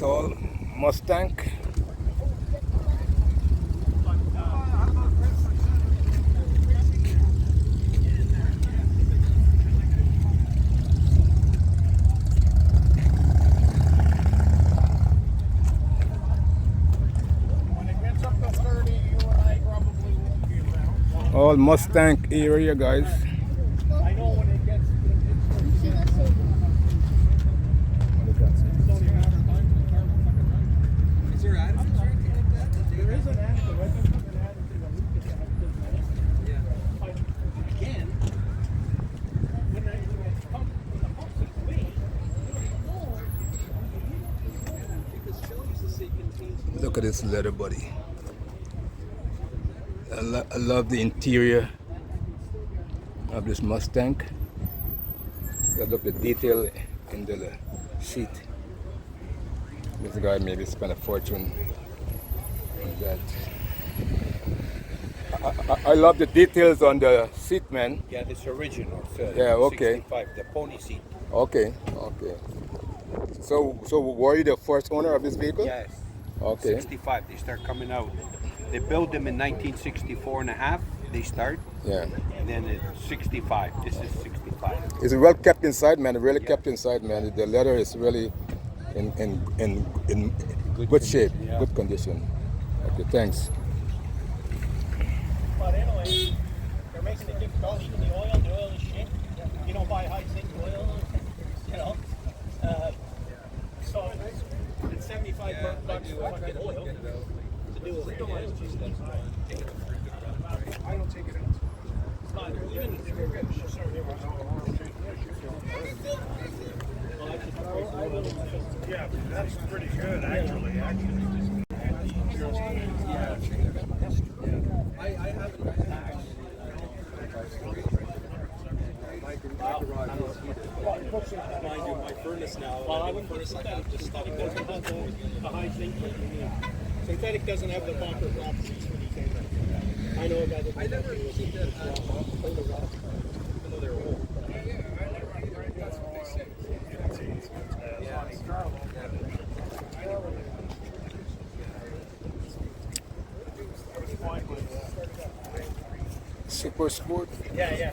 It's all Mustang. All Mustang area, guys. I know when it gets. Is there additives or anything like that? There is an additive. I think there's an additive that we could have. Yeah. But again, when the pump is clean, Because Shell used to say contains. Look at this leather body. I love the interior of this Mustang. Look at the detail in the seat. This guy maybe spent a fortune on that. I love the details on the seat, man. Yeah, this original. Yeah, okay. 65, the pony seat. Okay, okay. So were you the first owner of this vehicle? Yes. Okay. 65, they start coming out. They build them in 1964 and a half, they start. Yeah. And then it's 65. This is 65. Is it well kept inside, man? Really kept inside, man. The leather is really in good shape, Yeah. good condition. Okay, thanks. but anyway, they're making it difficult. Even the oil is shit. You don't buy high zinc oil, you know. So it's 75 bucks for fucking oil to do it. I don't take it out. But even if you're good, Yeah, that's pretty good, actually. I haven't. My garage is heated. Mind you, my furnace now. well, I wouldn't put synthetic. Synthetic doesn't have the high zinc. Synthetic doesn't have the bumper properties when you can. I know a guy that. I never keep that at home. Even though they're old. That's what they say. Super Sport. Yeah.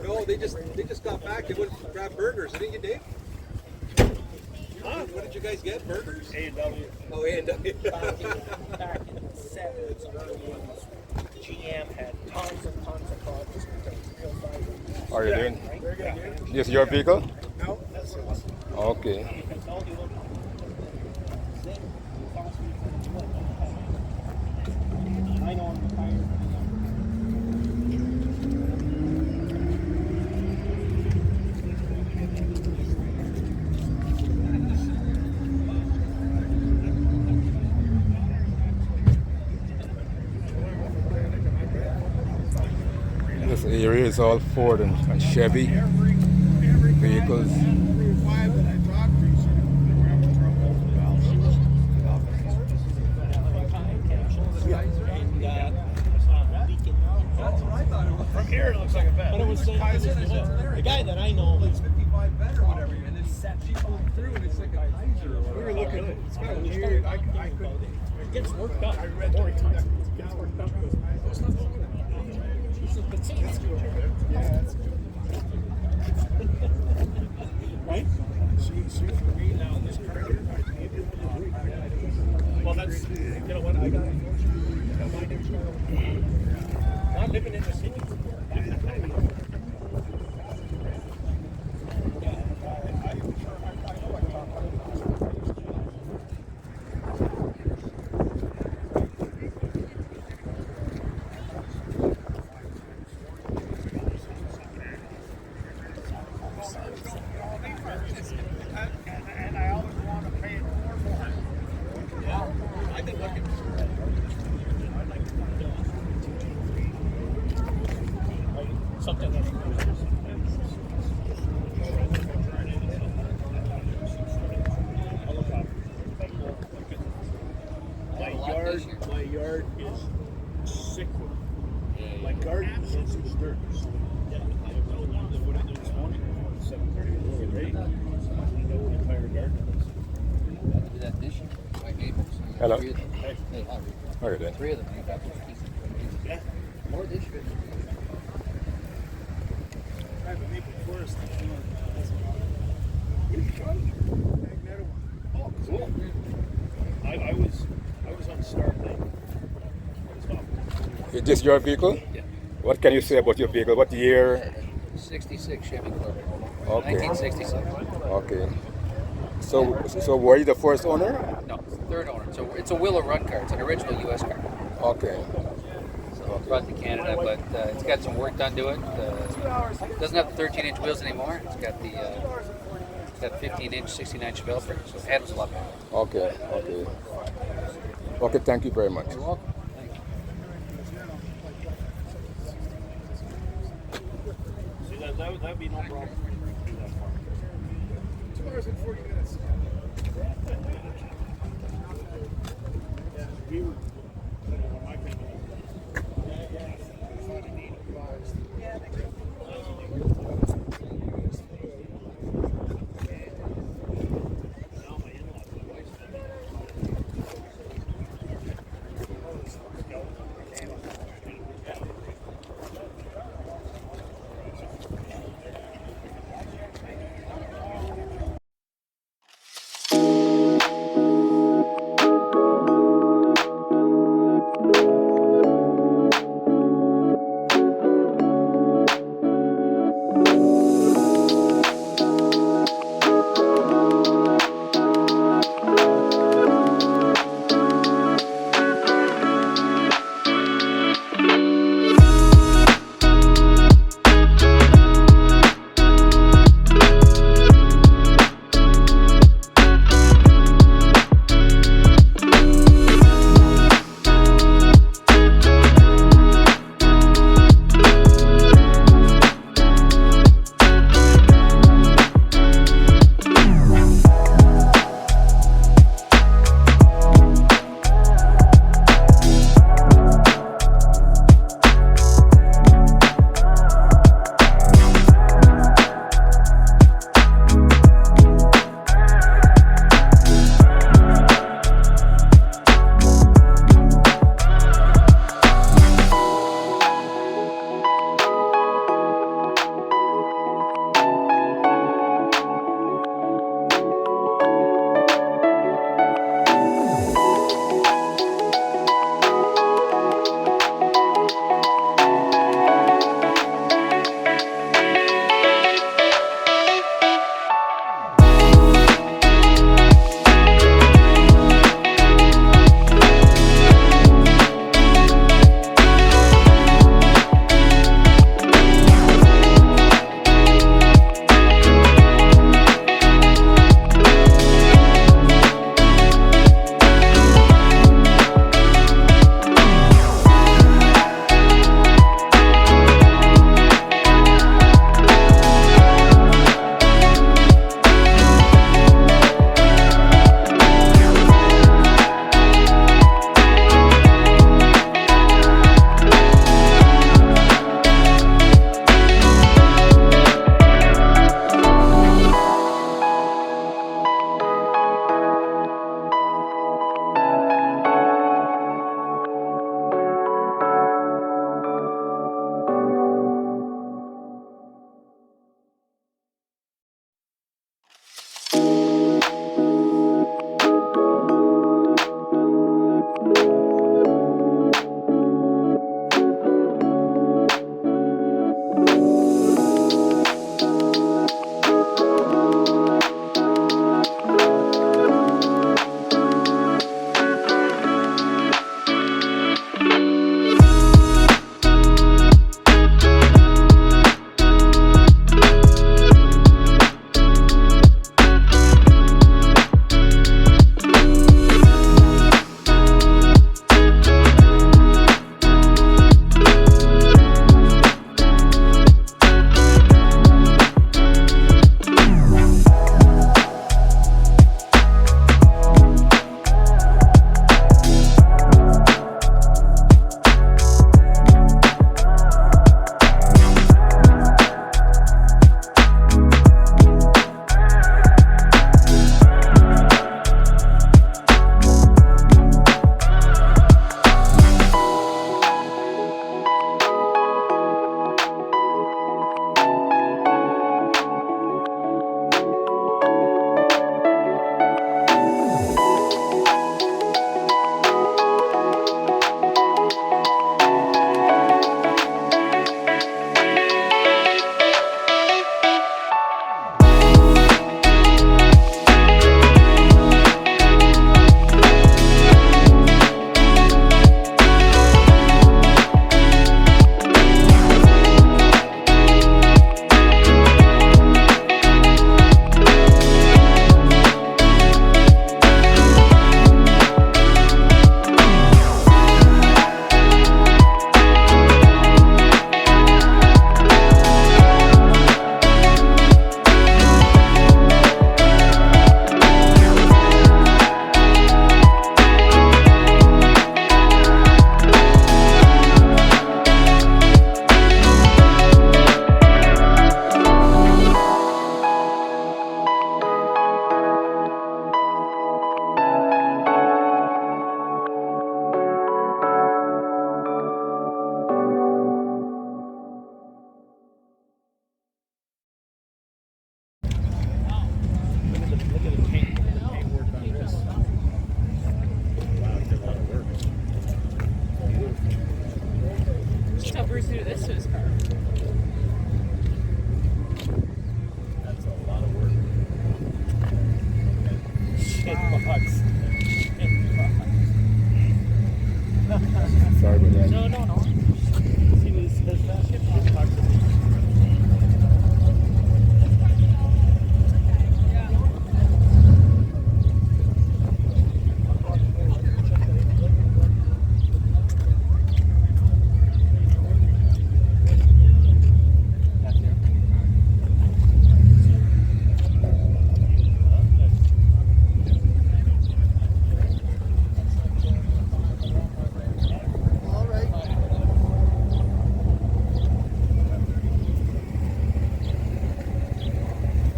No, they just got back. They went to grab burgers, didn't you, Dave? Huh? What did you guys get? Burgers? A&W. Oh, A&W. Back in the 70s, GM had tons and tons of products with the real fibers. How are you doing? This is your vehicle? No, that's it. Okay. Because all the old zinc costs me I know I'm retired. This area is all Ford and Chevy vehicles. Every five that I talked to said they were having trouble with valves. From here it looks like a bed. But it was the guy that I know. It's 55 bed or whatever, and then she pulled through, and it's like a Kaiser or We whatever. were looking at it. It's kind of weird. I couldn't. It gets worked up. I read more times. that. It gets worked up because it's Yeah, that's good. right? See, for me now, this car here, I need it. Well, that's, you know what, I got mine internal. Not living in the city. And I always want to pay it more for it. I've been looking. So My yard is sick with it. My garden is so dirt. Yeah, I what I did this morning, 7:30, ready. Cleaned out the entire garden. Do that this year. My neighbors. Hello. Three of them. Hey, how are you? Okay then. Three of them. You got those pieces. Yeah. More this year. I have a maple forest. Oh, cool. I was on Star Lake. Is this your vehicle? Yeah. What can you say about your vehicle? What year? 66 Chevy Corvette. Okay. 1966. Okay. So were you the first owner? No, third owner. So it's a Willow Run car. It's an original U.S. car. Okay. So it's brought to Canada, but it's got some work done to it. Doesn't have the 13-inch wheels anymore. It's got the 15-inch, 69 Chevelle brakes. So it handles a lot better. Okay. Okay. Okay. Thank you very much. You're welcome. See, that would be no problem. Do that for me. 2 hours and 40 minutes. Yeah, we were. When my family. Now my in-laws, my wife's family.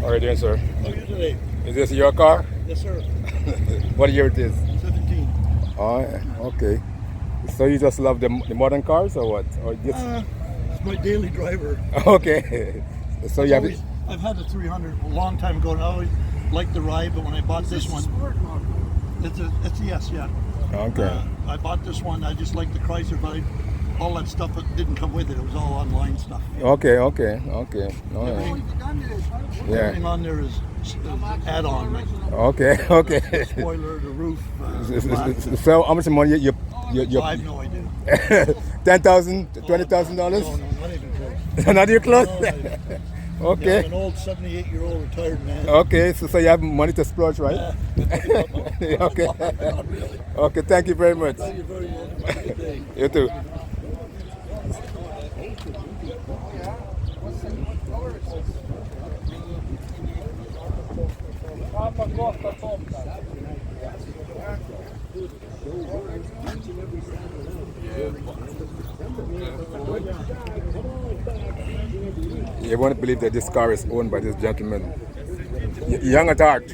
How are you doing, sir? How are you today? Is this your car? Yes, sir. What year it is? 17. Oh, okay. So you just love the modern cars or what? Or just It's my daily driver. okay. So you have it. I've had a 300 a long time ago, and I always liked the ride, but when I bought this one, it's a yes, yeah. Okay. I bought this one. I just liked the Chrysler, but all that stuff didn't come with it. It was all online stuff. Okay. All right. Yeah. Everything on there is add-on, like Okay. spoiler, the roof. So how much money you I have no idea. $10,000, $20,000? No, not even close. Not even close. No, not even close. Yeah, Okay. I'm an old 78-year-old retired man. Okay. So you have money to splurge, right? Okay. Not really. Okay. Thank you very much. You're very welcome. Have a good day. You too. You won't believe that this car is owned by this gentleman. Young at heart.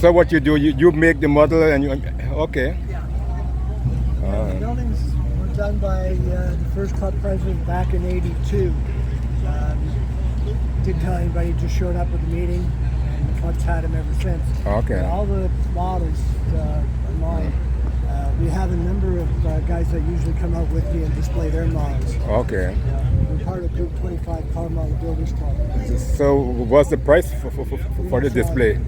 So what you do, you make the model and you, okay. The buildings were done by the first club president back in '82. Didn't tell anybody, just showed up at the meeting, and the club's had him ever since. Okay. All the models are mine. We have a number of guys that usually come out with me and display their models. Okay. We're part of Group 25 Car Model Builders Club. So what's the price for the display?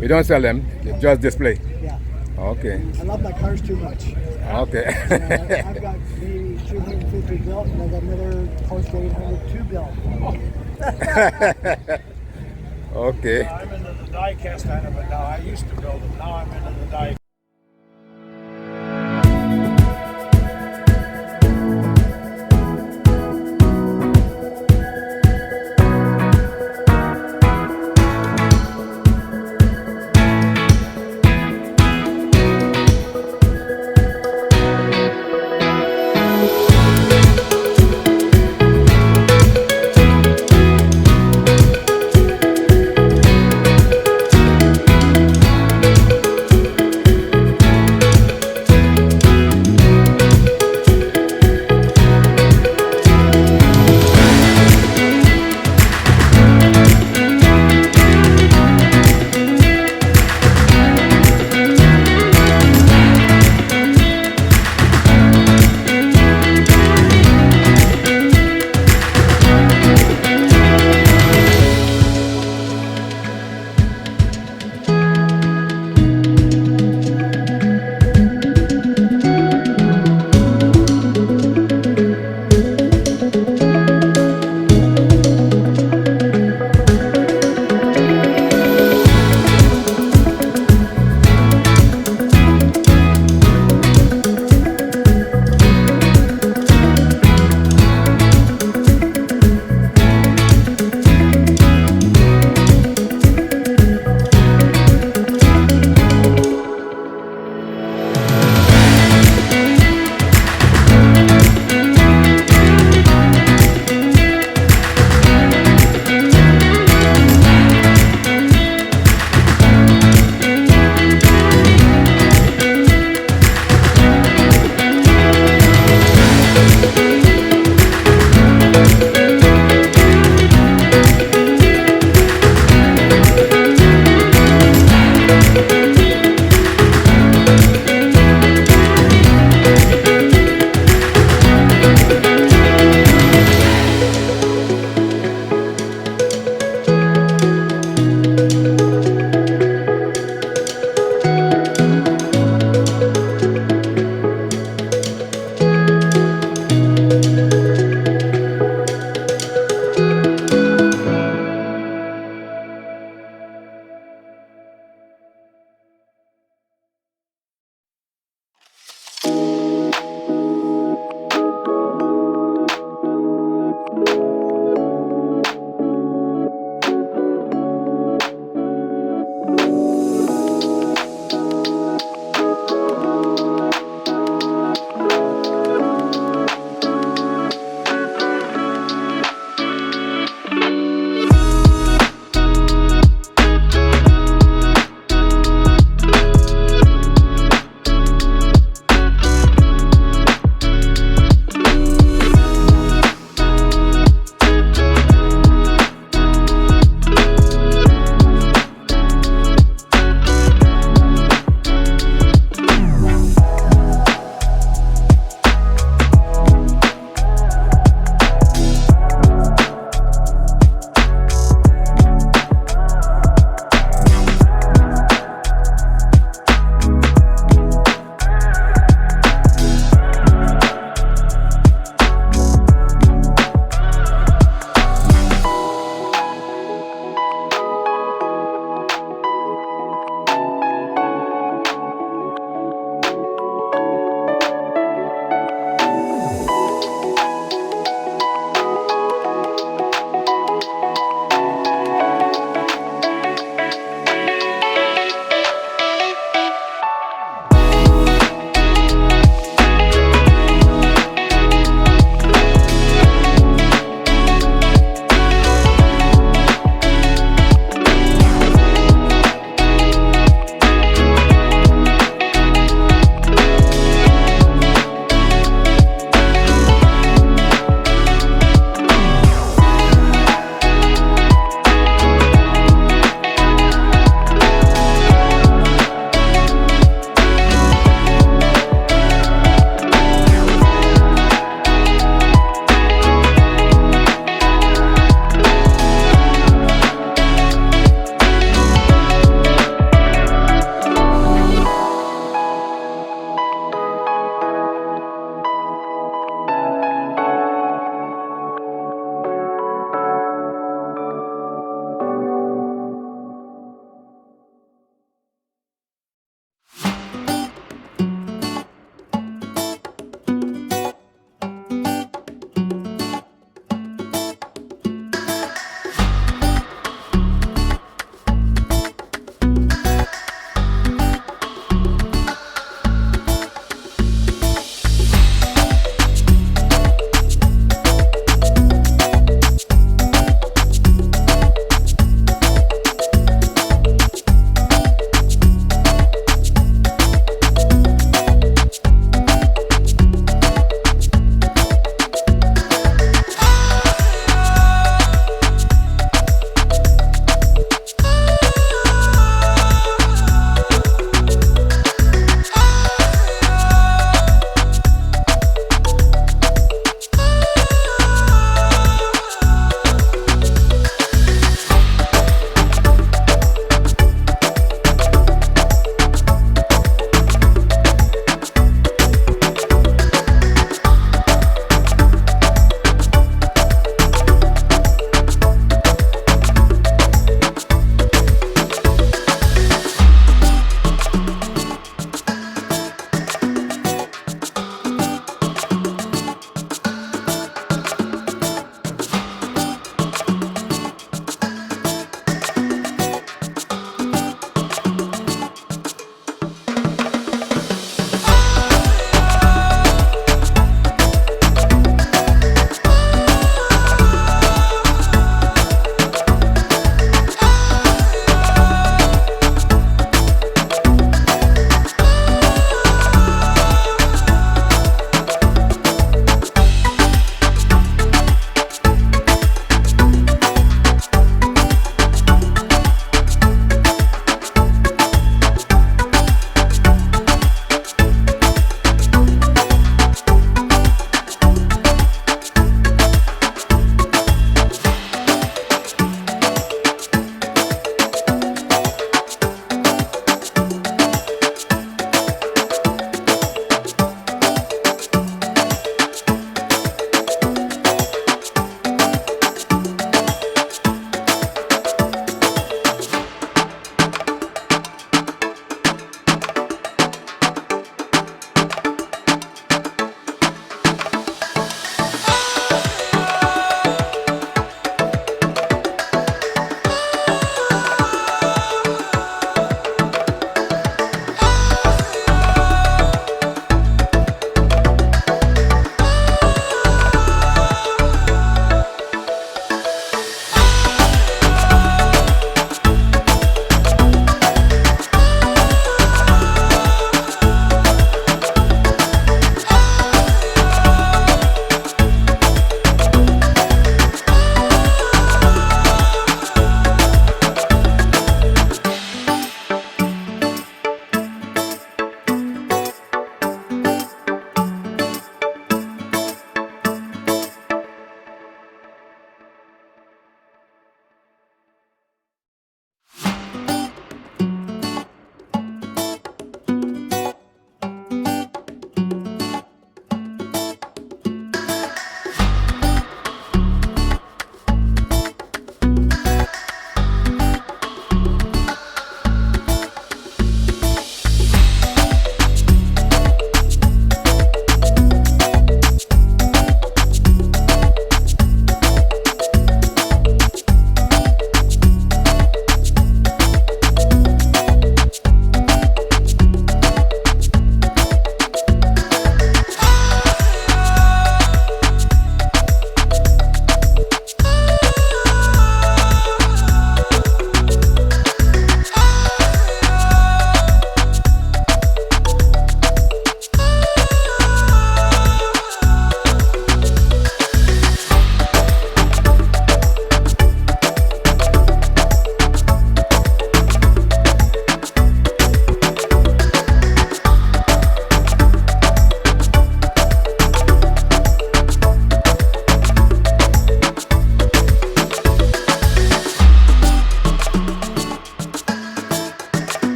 You don't sell them, you just display. Yeah. Okay. I love my cars too much. Okay. I've got maybe 250 built, and I got another close to 802 built. Okay. I'm into the die cast kind of it now. I used to build them. Now I'm into the die.